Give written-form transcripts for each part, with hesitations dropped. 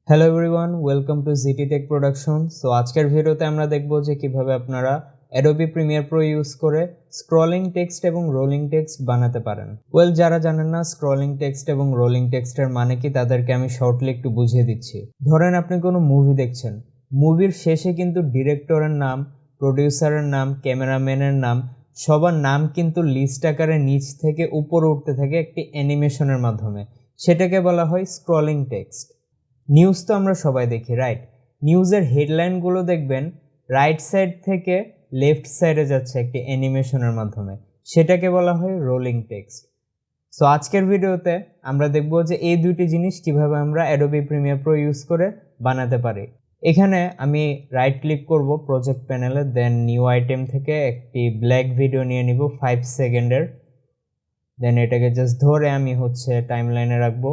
Hello everyone, welcome to GT tech production. So আজকের ভিডিওতে আমরা দেখব যে কিভাবে আপনারা অ্যাডোবি প্রিমিয়ার প্রো ইউজ করে স্ক্রলিং টেক্সট এবং রোলিং টেক্সট বানাতে পারেন। যারা জানেন না স্ক্রলিং টেক্সট এবং রোলিং টেক্সটের মানে কি, তাদেরকে আমি শর্টলি একটু বুঝিয়ে দিচ্ছি। ধরেন আপনি কোনো মুভি দেখছেন, মুভির শেষে কিন্তু ডিরেক্টরের নাম, প্রডিউসারের নাম, ক্যামেরাম্যানের নাম, সবার নাম কিন্তু লিস্ট আকারে নিচ থেকে উপরে উঠতে থাকে একটি অ্যানিমেশনের মাধ্যমে। সেটাকে বলা হয় স্ক্রলিং টেক্সট। নিউজ তো আমরা সবাই দেখি, রাইট? নিউজের হেডলাইনগুলো দেখবেন রাইট সাইড থেকে লেফট সাইডে যাচ্ছে একটি অ্যানিমেশনের মাধ্যমে, সেটাকে বলা হয় রোলিং টেক্সট। সো আজকের ভিডিওতে আমরা দেখব যে এই দুইটি জিনিস কিভাবে আমরা অ্যাডোবি প্রিমিয়ার প্রো ইউজ করে বানাতে পারি। এখানে আমি রাইট ক্লিক করব প্রজেক্ট প্যানেলে, দেন নিউ আইটেম থেকে একটি ব্ল্যাক ভিডিও নিয়ে নিব 5 সেকেন্ডের। দেন এটাকে জাস্ট ধরে আমি টাইমলাইনে রাখবো।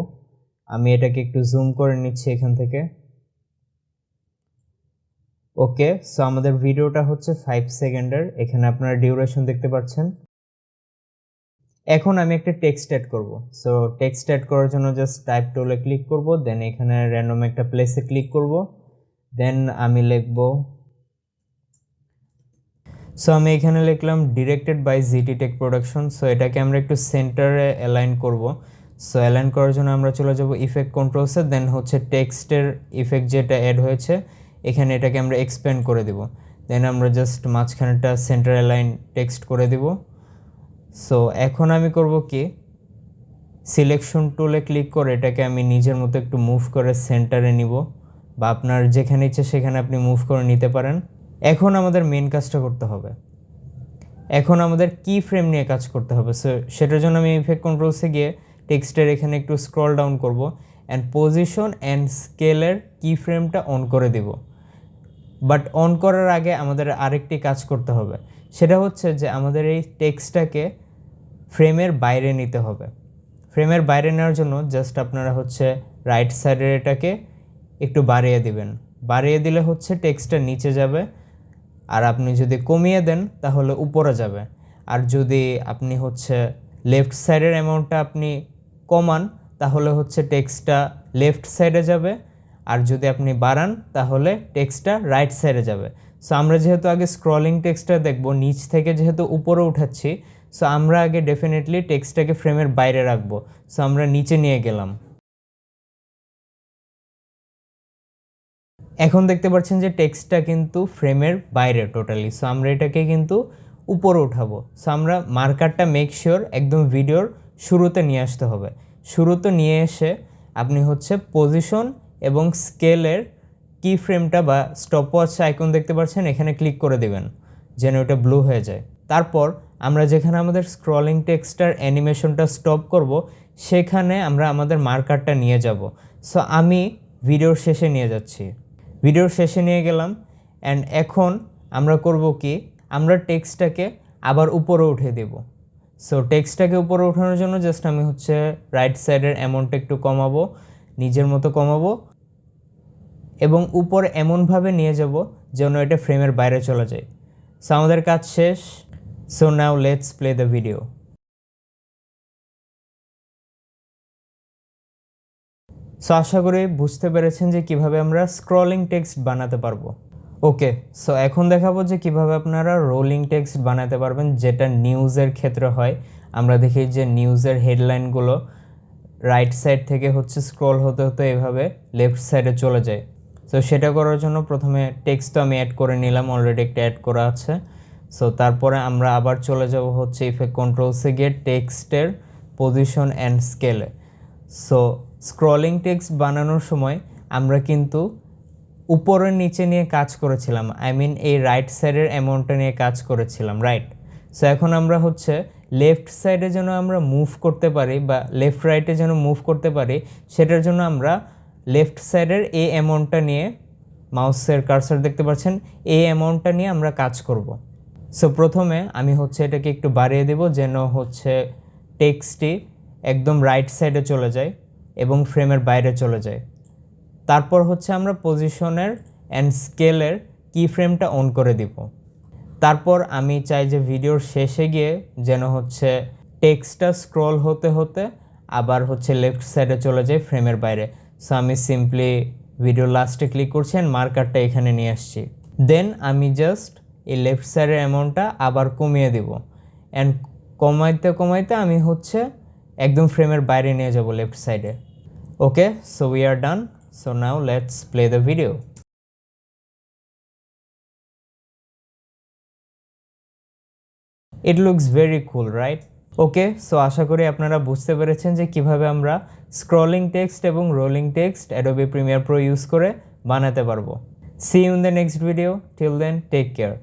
আমি এটাকে একটু জুম করে নিচ্ছি এখান থেকে। ওকে, সো আমাদের ভিডিওটা 5 সেকেন্ডের। এখানে আপনারা ডিউরেশন দেখতে পাচ্ছেন। এখন আমি একটা টেক্সট অ্যাড করব। সো টেক্সট অ্যাড করার জন্য জাস্ট টাইপ টুলে ক্লিক করব, দেন এখানে র্যান্ডম একটা প্লেসে ক্লিক করব, দেন আমি লিখব, সো আমি এখানে লিখলাম directed by GT tech production. So এটাকে আমরা একটু সেন্টারে অ্যালাইন করব। সো অ্যালাইন করার জন্য আমরা চলে যাব ইফেক্ট কন্ট্রোলসে, দেন টেক্সটের ইফেক্ট যেটা অ্যাড হয়েছে এখানে এটাকে আমরা এক্সপ্যান্ড করে দেব। দেন আমরা জাস্ট মাঝখানেটা সেন্টার অ্যালাইন টেক্সট করে দেব। সো এখন আমি করব কি, সিলেকশন টুলে ক্লিক করে এটাকে আমি নিজের মতো একটু মুভ করে সেন্টারে নিব, বা আপনার যেখানে ইচ্ছে সেখানে আপনি মুভ করে নিতে পারেন। এখন আমাদের মেন কাজটা করতে হবে, এখন আমাদের কি ফ্রেম নিয়ে কাজ করতে হবে। সো সেটার জন্য আমি ইফেক্ট কন্ট্রোলসে গিয়ে টেক্সটের এখানে একটু স্ক্রল ডাউন করব অ্যান্ড পজিশন অ্যান্ড স্কেলের কি ফ্রেমটা অন করে দেব। বাট অন করার আগে আমাদের আরেকটি কাজ করতে হবে, সেটা হচ্ছে যে আমাদের এই টেক্সটটাকে ফ্রেমের বাইরে নিতে হবে। ফ্রেমের বাইরে নেওয়ার জন্য জাস্ট আপনারা রাইট সাইডের এটাকে একটু বাড়িয়ে দিবেন। বাড়িয়ে দিলে টেক্সটটা নিচে যাবে, আর আপনি যদি কমিয়ে দেন তাহলে উপরে যাবে। আর যদি আপনি লেফট সাইডের অ্যামাউন্টটা আপনি কমান তাহলে টেক্সটটা লেফট সাইডে যাবে, আর যদি আপনি বাড়ান তাহলে টেক্সটটা রাইট সাইডে যাবে। সো আমরা যেহেতু আগে স্ক্রলিং টেক্সটটা দেখব, নিচ থেকে যেহেতু উপরে উঠাচ্ছি, সো আমরা আগে ডেফিনেটলি টেক্সটটাকে ফ্রেমের বাইরে রাখবো। সো আমরা নিচে নিয়ে গেলাম। এখন দেখতে পাচ্ছেন যে টেক্সটটা কিন্তু ফ্রেমের বাইরে টোটালি। সো আমরা এটাকে কিন্তু উপরে উঠাবো। সো আমরা মার্কারটা মেক শিওর একদম ভিডিওর শুরুতে নিয়ে আসতে হবে। শুরুতে নিয়ে এসে আপনি পজিশন এবং স্কেলের কি ফ্রেমটা বা স্টপওয়াচ আইকন দেখতে পাচ্ছেন, এখানে ক্লিক করে দেবেন যেন ওটা ব্লু হয়ে যায়। তারপর আমরা যেখানে আমাদের স্ক্রলিং টেক্সটার অ্যানিমেশনটা স্টপ করব, সেখানে আমরা আমাদের মার্কারটা নিয়ে যাব। সো আমি ভিডিওর শেষে নিয়ে যাচ্ছি, ভিডিওর শেষে নিয়ে গেলাম। অ্যান্ড এখন আমরা করব কি, আমরা টেক্সটটাকে আবার উপরে উঠে দেব। সো টেক্সটটাকে উপরে ওঠানোর জন্য জাস্ট আমি রাইট সাইডের অ্যামাউন্টটা একটু কমাবো, নিজের মতো কমাবো, এবং উপরে এমনভাবে নিয়ে যাব যেন এটা ফ্রেমের বাইরে চলে যায়। সো আমাদের কাজ শেষ। So now let's play the video. So আশা করি বুঝতে পেরেছেন যে কিভাবে আমরা স্ক্রলিং টেক্সট বানাতে পারবো। ওকে, সো এখন দেখাবো যে কিভাবে আপনারা রোলিং টেক্সট বানাতে পারবেন, যেটা নিউজের ক্ষেত্রে হয়। আমরা দেখি যে নিউজের হেডলাইনগুলো রাইট সাইড থেকে স্ক্রল হতে হতে এভাবে লেফট সাইডে চলে যায়। সো সেটা করার জন্য প্রথমে টেক্সট তো আমি অ্যাড করে নিলাম, অলরেডি একটা অ্যাড করা আছে। সো তারপরে আমরা আবার চলে যাব ইফেক্ট কন্ট্রোলসে গিয়ে টেক্সটের পজিশন অ্যান্ড স্কেলে। সো স্ক্রলিং টেক্সট বানানোর সময় আমরা কিন্তু উপরের নিচে নিয়ে কাজ করেছিলাম, এই রাইট সাইডের অ্যামাউন্টটা নিয়ে কাজ করেছিলাম, রাইট? সো এখন আমরা লেফট সাইডে যেন আমরা মুভ করতে পারি, বা লেফট রাইটে যেন মুভ করতে পারি, সেটার জন্য আমরা লেফট সাইডের এই অ্যামাউন্টটা নিয়ে, মাউসের কার্সার দেখতে পাচ্ছেন, এই অ্যামাউন্টটা নিয়ে আমরা কাজ করব। সো প্রথমে আমি এটাকে একটু বাড়িয়ে দেব যেন টেক্সটটি একদম রাইট সাইডে চলে যায় এবং ফ্রেমের বাইরে চলে যায়। তারপর আমরা পজিশনের অ্যান্ড স্কেলের কি ফ্রেমটা অন করে দিব। তারপর আমি চাই যে ভিডিওর শেষে গিয়ে যেন টেক্সটটা স্ক্রল হতে হতে আবার লেফট সাইডে চলে যায় ফ্রেমের বাইরে। সো আমি সিম্পলি ভিডিও লাস্টে ক্লিক করছি অ্যান্ড মার্কারটা এখানে নিয়ে আসছি। দেন আমি জাস্ট এই লেফট সাইডের অ্যামাউন্টটা আবার কমিয়ে দেব অ্যান্ড কমাইতে কমাইতে আমি হচ্ছে একদম ফ্রেমের বাইরে নিয়ে যাব লেফট সাইডে। Okay, so we are done. So now let's play the video. It looks very cool, right? Okay, so আশা করি আপনারা বুঝতে পেরেছেন যে কিভাবে আমরা স্ক্রলিং টেক্সট এবং rolling text Adobe Premiere Pro use করে বানাতে পারবো। See you in the next video. Till then, take care.